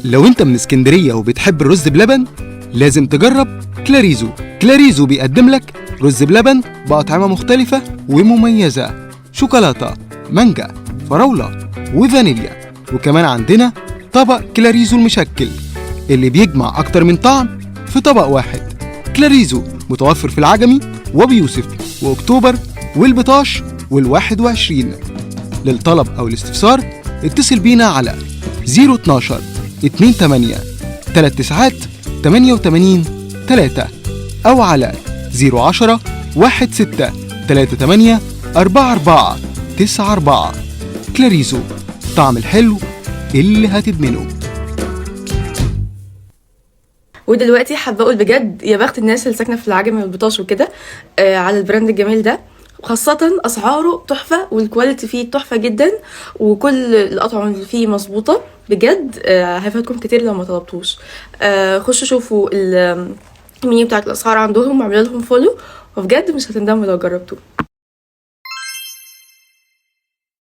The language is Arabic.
لو انت من اسكندرية وبتحب الرز بلبن لازم تجرب كلاريزو. كلاريزو بيقدم لك رز بلبن بأطعمة مختلفة ومميزة، شوكولاتة، مانجا، فراولة وفانيليا. وكمان عندنا طبق كلاريزو المشكل اللي بيجمع أكتر من طعم في طبق واحد. كلاريزو متوفر في العجمي وبيوسف وأكتوبر والبطاش وال21. للطلب أو الاستفسار اتصل بينا على 012 28 39 88 3 أو على 010 16 38 44 94. كلاريزو، طعم الحلو اللي هتدمنه. ودلوقتي حابه اقول بجد يا بخت الناس اللي ساكنه في العجمي والبطاش وكده على البراند الجميل ده، خاصة أسعاره تحفة والكواليتي فيه تحفة جدا وكل الأطعمة اللي فيه مظبوطة بجد. هيفاتكم كتير لو ما طلبتوش. خشوا شوفوا المنيو بتاعت الأسعار عندهم وعملوا لهم فولو، وبجد مش هتندموا لو جربتوه.